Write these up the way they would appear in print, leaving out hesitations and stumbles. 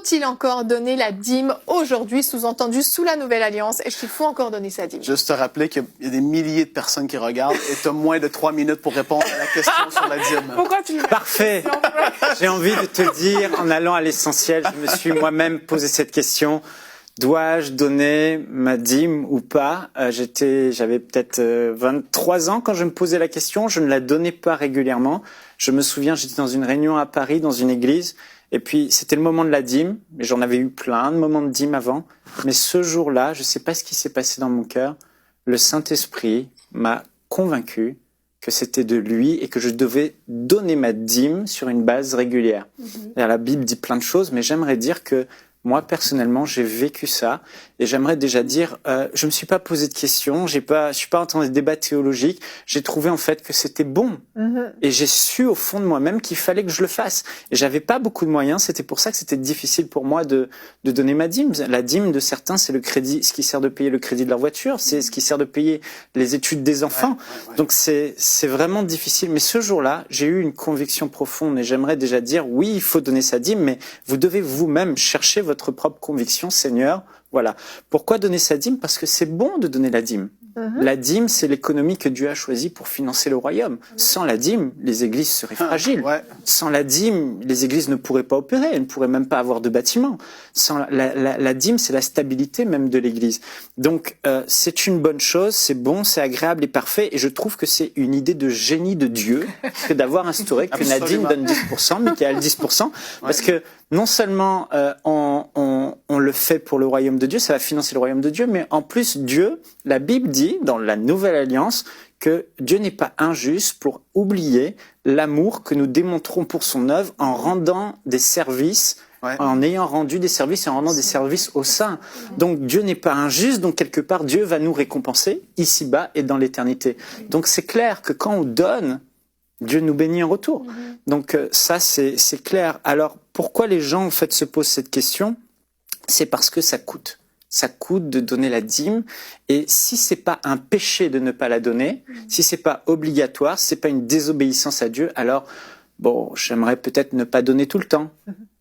faut-il encore donner la dîme aujourd'hui, sous-entendu sous la Nouvelle Alliance? Est-ce qu'il faut encore donner sa dîme? Juste te rappeler qu'il y a des milliers de personnes qui regardent et tu as moins de 3 minutes pour répondre à la question sur la dîme. Pourquoi tu Parfait. J'ai envie de te dire, en allant à l'essentiel, je me suis moi-même posé cette question. Dois-je donner ma dîme ou pas? J'avais peut-être 23 ans quand je me posais la question. Je ne la donnais pas régulièrement. Je me souviens, j'étais dans une réunion à Paris, dans une église. Et puis, c'était le moment de la dîme. J'en avais eu plein de moments de dîme avant. Mais ce jour-là, je ne sais pas ce qui s'est passé dans mon cœur. Le Saint-Esprit m'a convaincu que c'était de lui et que je devais donner ma dîme sur une base régulière. La Bible dit plein de choses, mais j'aimerais dire que moi, personnellement, j'ai vécu ça et j'aimerais déjà dire, je me suis pas posé de questions, je suis pas en train de débat théologique. J'ai trouvé en fait que c'était bon et j'ai su au fond de moi-même qu'il fallait que je le fasse. Et j'avais pas beaucoup de moyens, c'était pour ça que c'était difficile pour moi de donner ma dîme. La dîme de certains, c'est le crédit, ce qui sert de payer le crédit de leur voiture, c'est ce qui sert de payer les études des enfants. Ouais. Donc c'est vraiment difficile. Mais ce jour-là, j'ai eu une conviction profonde et j'aimerais déjà dire, oui, il faut donner sa dîme, mais vous devez vous-même chercher votre propre conviction, Seigneur. Voilà. Pourquoi donner sa dîme? Parce que c'est bon de donner la dîme. La dîme, c'est l'économie que Dieu a choisie pour financer le royaume. Sans la dîme, les églises seraient fragiles. Sans la dîme, les églises ne pourraient pas opérer, elles ne pourraient même pas avoir de bâtiment. Sans la dîme, c'est la stabilité même de l'église. Donc, c'est une bonne chose, c'est bon, c'est agréable et parfait. Et je trouve que c'est une idée de génie de Dieu que d'avoir instauré que la dîme donne 10%, Michael 10%, parce que non seulement on le fait pour le royaume de Dieu, ça va financer le royaume de Dieu, mais en plus Dieu, la Bible dit dans la Nouvelle Alliance que Dieu n'est pas injuste pour oublier l'amour que nous démontrons pour son œuvre en rendant des services, en ayant rendu des services et en rendant des services aux saints. Donc Dieu n'est pas injuste, donc quelque part Dieu va nous récompenser ici-bas et dans l'éternité. Donc c'est clair que quand on donne, Dieu nous bénit en retour. Donc ça, c'est clair. Alors, pourquoi les gens, en fait, se posent cette question? C'est parce que ça coûte. Ça coûte de donner la dîme. Et si c'est pas un péché de ne pas la donner, si c'est pas obligatoire, si c'est pas une désobéissance à Dieu, alors, bon, j'aimerais peut-être ne pas donner tout le temps.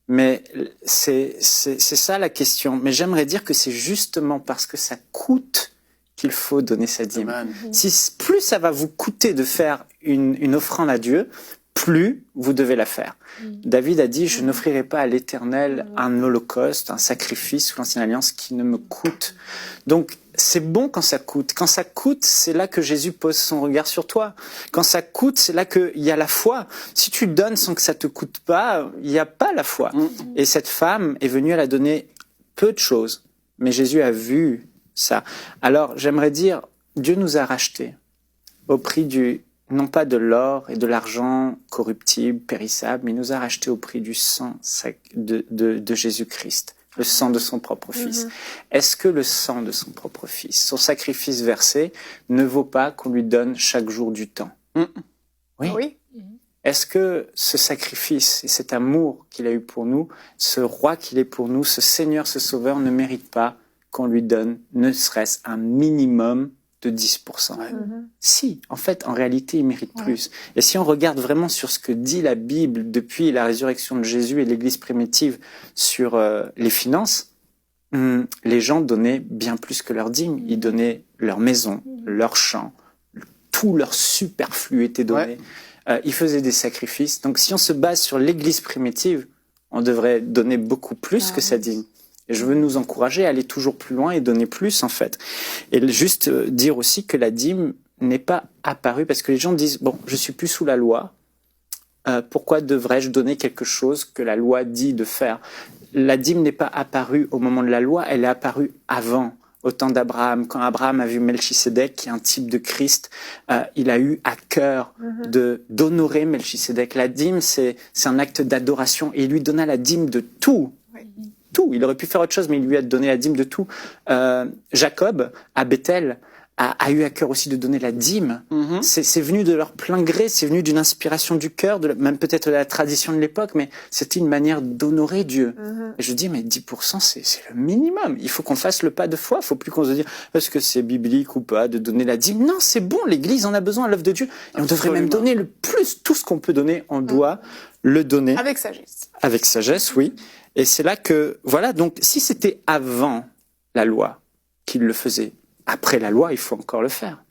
Mais c'est ça la question. Mais j'aimerais dire que c'est justement parce que ça coûte qu'il faut donner sa dîme. Si plus ça va vous coûter de faire une offrande à Dieu, plus vous devez la faire. David a dit, je n'offrirai pas à l'Éternel un holocauste, un sacrifice sous l'Ancienne Alliance qui ne me coûte. Donc, c'est bon quand ça coûte. Quand ça coûte, c'est là que Jésus pose son regard sur toi. Quand ça coûte, c'est là qu'il y a la foi. Si tu donnes sans que ça te coûte pas, il n'y a pas la foi. Et cette femme est venue, elle a donné peu de choses. Mais Jésus a vu ça. Alors, j'aimerais dire, Dieu nous a rachetés au prix non pas de l'or et de l'argent corruptible, périssable, mais il nous a rachetés au prix du sang de Jésus-Christ, le sang de son propre Fils. Est-ce que le sang de son propre Fils, son sacrifice versé, ne vaut pas qu'on lui donne chaque jour du temps? Oui. Est-ce que ce sacrifice et cet amour qu'il a eu pour nous, ce roi qu'il est pour nous, ce Seigneur, ce Sauveur, ne mérite pas qu'on lui donne ne serait-ce un minimum de 10%. Si, en fait, en réalité, il mérite plus. Et si on regarde vraiment sur ce que dit la Bible depuis la résurrection de Jésus et l'Église primitive sur les finances, les gens donnaient bien plus que leur dîme. Ils donnaient leur maison, leur champ, tout leur superflu était donné. Ils faisaient des sacrifices. Donc, si on se base sur l'Église primitive, on devrait donner beaucoup plus que sa dîme. Et je veux nous encourager à aller toujours plus loin et donner plus, en fait. Et juste dire aussi que la dîme n'est pas apparue, parce que les gens disent, bon, je suis plus sous la loi, pourquoi devrais-je donner quelque chose que la loi dit de faire? La dîme n'est pas apparue au moment de la loi, elle est apparue avant, au temps d'Abraham. Quand Abraham a vu Melchisédek, qui est un type de Christ, il a eu à cœur d'honorer Melchisédek. La dîme, c'est un acte d'adoration, et il lui donna la dîme de tout. Tout. Il aurait pu faire autre chose, mais il lui a donné la dîme de tout. Jacob, à Bethel, a eu à cœur aussi de donner la dîme. C'est venu de leur plein gré, c'est venu d'une inspiration du cœur, même peut-être de la tradition de l'époque, mais c'était une manière d'honorer Dieu. Et je dis, mais 10%, c'est le minimum. Il faut qu'on fasse le pas de foi. Il faut plus qu'on se dise, est-ce que c'est biblique ou pas de donner la dîme? Non, c'est bon, l'Église en a besoin, l'œuvre de Dieu. Et on devrait même donner le plus, tout ce qu'on peut donner, on doit le donner. Avec sagesse. Avec sagesse, oui. Et c'est là que, voilà, donc si c'était avant la loi qu'il le faisait, après la loi, il faut encore le faire.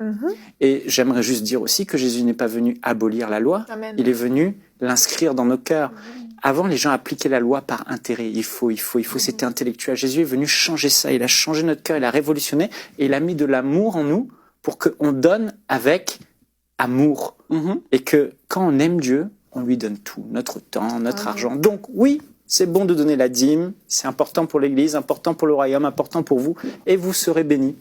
Et j'aimerais juste dire aussi que Jésus n'est pas venu abolir la loi, Amen. il est venu l'inscrire dans nos cœurs. Avant, les gens appliquaient la loi par intérêt. Il faut, c'était intellectuel. Jésus est venu changer ça. Il a changé notre cœur, il a révolutionné et il a mis de l'amour en nous pour qu'on donne avec amour. Et que quand on aime Dieu, on lui donne tout, notre temps, notre argent. Donc oui, c'est bon de donner la dîme, c'est important pour l'Église, important pour le royaume, important pour vous, et vous serez bénis.